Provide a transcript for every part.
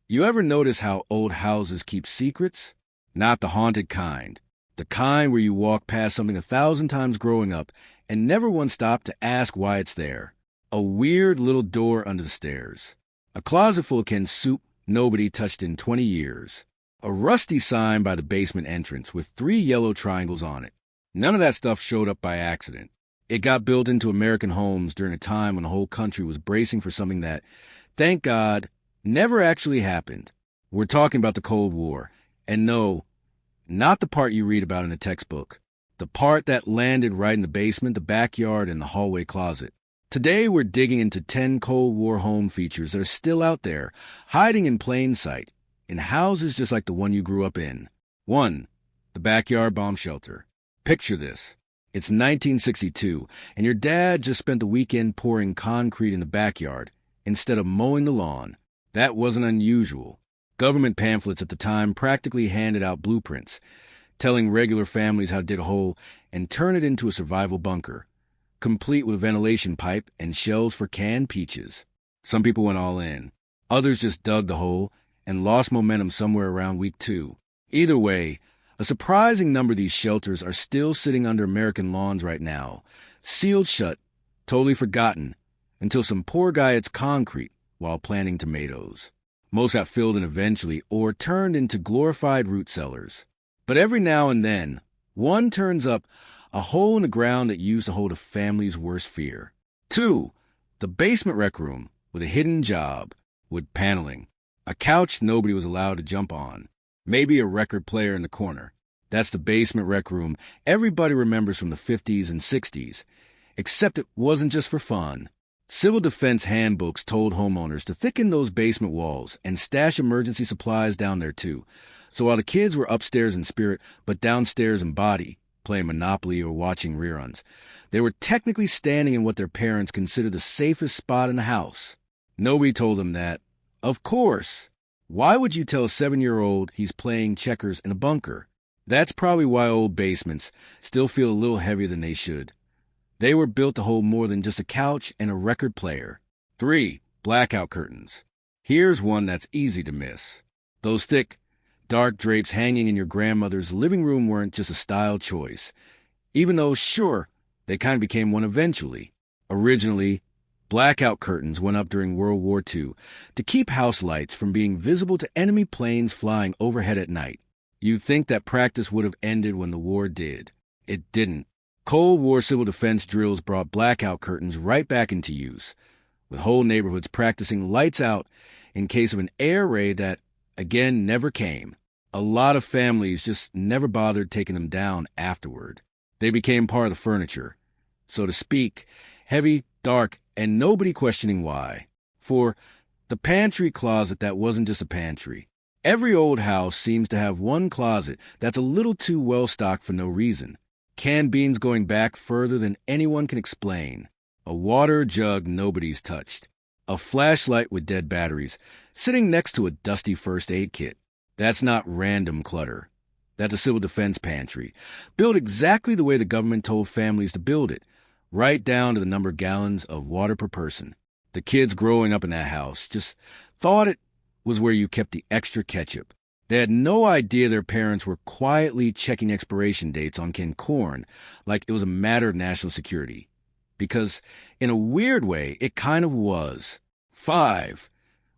You ever notice how old houses keep secrets? Not the haunted kind. The kind where you walk past something 1,000 times growing up and never once stop to ask why it's there. A weird little door under the stairs. A closet full of canned soup nobody touched in 20 years. A rusty sign by the basement entrance with 3 yellow triangles on it. None of that stuff showed up by accident. It got built into American homes during a time when the whole country was bracing for something that, thank God, never actually happened. We're talking about the Cold War. And no, not the part you read about in a textbook. The part that landed right in the basement, the backyard, and the hallway closet. Today, we're digging into 10 Cold War home features that are still out there, hiding in plain sight, in houses just like the one you grew up in. 1. The backyard bomb shelter. Picture this. It's 1962, and your dad just spent the weekend pouring concrete in the backyard instead of mowing the lawn. That wasn't unusual. Government pamphlets at the time practically handed out blueprints, telling regular families how to dig a hole and turn it into a survival bunker, complete with a ventilation pipe and shelves for canned peaches. Some people went all in. Others just dug the hole and lost momentum somewhere around week 2. Either way, a surprising number of these shelters are still sitting under American lawns right now, sealed shut, totally forgotten, until some poor guy hits concrete while planting tomatoes. Most got filled in eventually or turned into glorified root cellars. But every now and then, one turns up a hole in the ground that used to hold a family's worst fear. 2. The basement rec room with a hidden job, with paneling. A couch nobody was allowed to jump on. Maybe a record player in the corner. That's the basement rec room everybody remembers from the 50s and 60s. Except it wasn't just for fun. Civil defense handbooks told homeowners to thicken those basement walls and stash emergency supplies down there too. So while the kids were upstairs in spirit, but downstairs in body, playing Monopoly or watching reruns, they were technically standing in what their parents considered the safest spot in the house. Nobody told them that. Of course. Why would you tell a 7-year-old he's playing checkers in a bunker? That's probably why old basements still feel a little heavier than they should. They were built to hold more than just a couch and a record player. 3. Blackout curtains. Here's one that's easy to miss. Those thick, dark drapes hanging in your grandmother's living room weren't just a style choice, even though, sure, they kind of became one eventually. Originally, blackout curtains went up during World War II to keep house lights from being visible to enemy planes flying overhead at night. You'd think that practice would have ended when the war did. It didn't. Cold War civil defense drills brought blackout curtains right back into use, with whole neighborhoods practicing lights out in case of an air raid that, again, never came. A lot of families just never bothered taking them down afterward. They became part of the furniture, so to speak, heavy, dark, and nobody questioning why. For the pantry closet that wasn't just a pantry. Every old house seems to have one closet that's a little too well-stocked for no reason. Canned beans going back further than anyone can explain. A water jug nobody's touched. A flashlight with dead batteries sitting next to a dusty first aid kit. That's not random clutter. That's a civil defense pantry, built exactly the way the government told families to build it, right down to the number of gallons of water per person. The kids growing up in that house just thought it was where you kept the extra ketchup. They had no idea their parents were quietly checking expiration dates on canned corn like it was a matter of national security. Because, in a weird way, it kind of was. 5.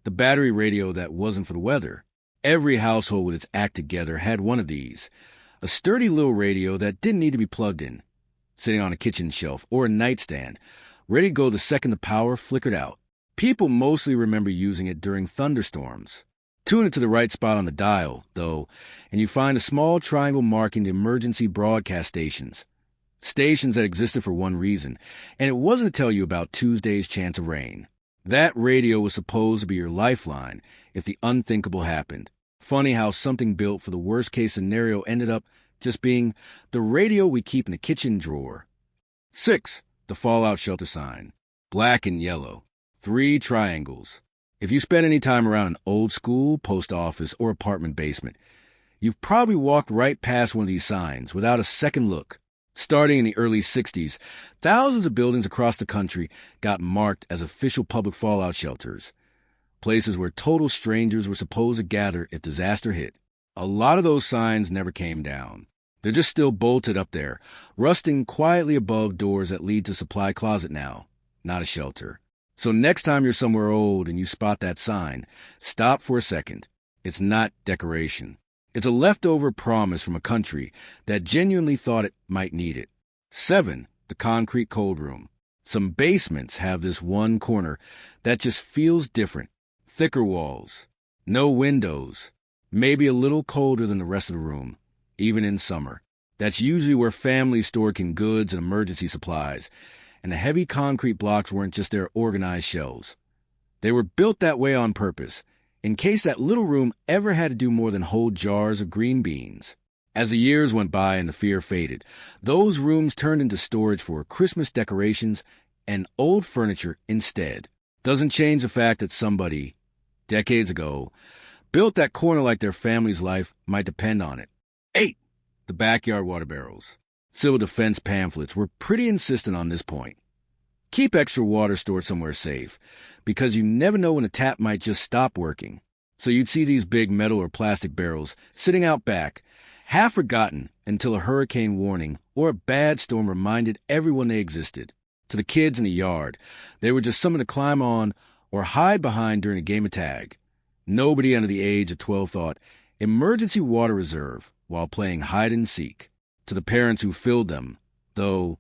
The battery radio that wasn't for the weather. Every household with its act together had one of these. A sturdy little radio that didn't need to be plugged in, sitting on a kitchen shelf or a nightstand, ready to go the second the power flickered out. People mostly remember using it during thunderstorms. Tune it to the right spot on the dial, though, and you find a small triangle marking the emergency broadcast stations. Stations that existed for one reason, and it wasn't to tell you about Tuesday's chance of rain. That radio was supposed to be your lifeline if the unthinkable happened. Funny how something built for the worst-case scenario ended up just being the radio we keep in the kitchen drawer. 6. The fallout shelter sign. Black and yellow. 3 triangles. If you spend any time around an old school, post office, or apartment basement, you've probably walked right past one of these signs without a second look. Starting in the early 60s, thousands of buildings across the country got marked as official public fallout shelters. places where total strangers were supposed to gather if disaster hit. A lot of those signs never came down. They're just still bolted up there, rusting quietly above doors that lead to supply closet now, not a shelter. So next time you're somewhere old and you spot that sign, stop for a second. It's not decoration. It's a leftover promise from a country that genuinely thought it might need it. 7. The concrete cold room. Some basements have this one corner that just feels different. Thicker walls, no windows, maybe a little colder than the rest of the room, even in summer. That's usually where families store canned goods and emergency supplies, and the heavy concrete blocks weren't just their organized shelves. They were built that way on purpose, in case that little room ever had to do more than hold jars of green beans. As the years went by and the fear faded, those rooms turned into storage for Christmas decorations and old furniture instead. Doesn't change the fact that somebody, decades ago, built that corner like their family's life might depend on it. 8. The backyard water barrels. Civil defense pamphlets were pretty insistent on this point. Keep extra water stored somewhere safe, because you never know when a tap might just stop working. So you'd see these big metal or plastic barrels sitting out back, half forgotten until a hurricane warning or a bad storm reminded everyone they existed. To the kids in the yard, they were just something to climb on or hide behind during a game of tag. Nobody under the age of 12 thought emergency water reserve while playing hide and seek. To the parents who filled them, though,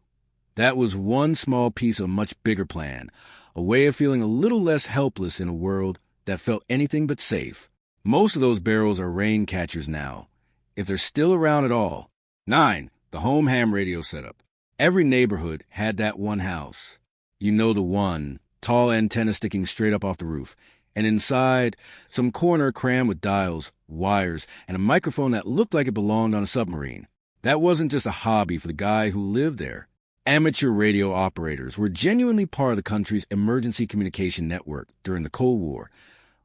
that was one small piece of a much bigger plan, a way of feeling a little less helpless in a world that felt anything but safe. Most of those barrels are rain catchers now, if they're still around at all. 9. The home ham radio setup. Every neighborhood had that one house. You know the one, tall antenna sticking straight up off the roof, and inside, some corner crammed with dials, wires, and a microphone that looked like it belonged on a submarine. That wasn't just a hobby for the guy who lived there. Amateur radio operators were genuinely part of the country's emergency communication network during the Cold War,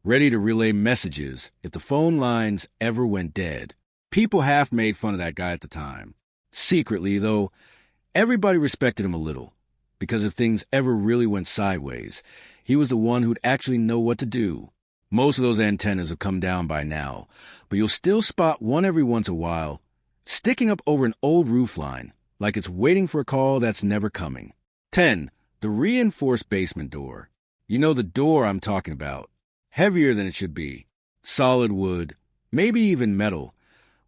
ready to relay messages if the phone lines ever went dead. People half made fun of that guy at the time. Secretly, though, everybody respected him a little, because if things ever really went sideways, he was the one who'd actually know what to do. Most of those antennas have come down by now, but you'll still spot one every once in a while, sticking up over an old roofline, like it's waiting for a call that's never coming. 10. The reinforced basement door. You know the door I'm talking about. Heavier than it should be. Solid wood, maybe even metal,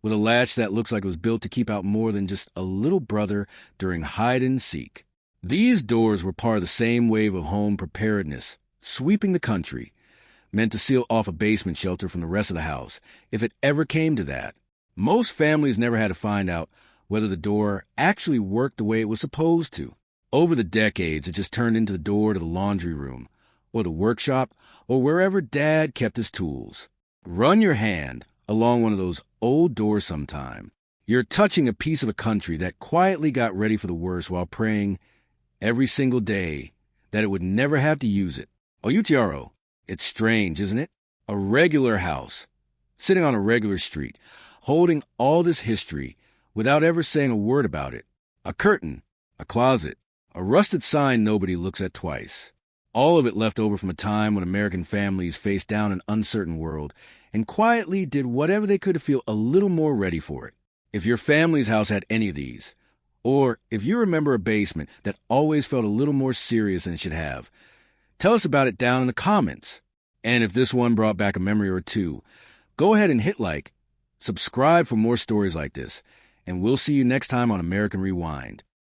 with a latch that looks like it was built to keep out more than just a little brother during hide and seek. These doors were part of the same wave of home preparedness, sweeping the country, meant to seal off a basement shelter from the rest of the house, if it ever came to that. Most families never had to find out whether the door actually worked the way it was supposed to. Over the decades, it just turned into the door to the laundry room, or the workshop, or wherever Dad kept his tools. Run your hand along one of those old doors sometime. You're touching a piece of a country that quietly got ready for the worst while praying every single day that it would never have to use it. Oyutiaro, it's strange, isn't it? A regular house, sitting on a regular street, holding all this history without ever saying a word about it. A curtain, a closet, a rusted sign nobody looks at twice. All of it left over from a time when American families faced down an uncertain world and quietly did whatever they could to feel a little more ready for it. If your family's house had any of these, or if you remember a basement that always felt a little more serious than it should have, tell us about it down in the comments. And if this one brought back a memory or two, go ahead and hit like, subscribe for more stories like this, and we'll see you next time on American Rewind.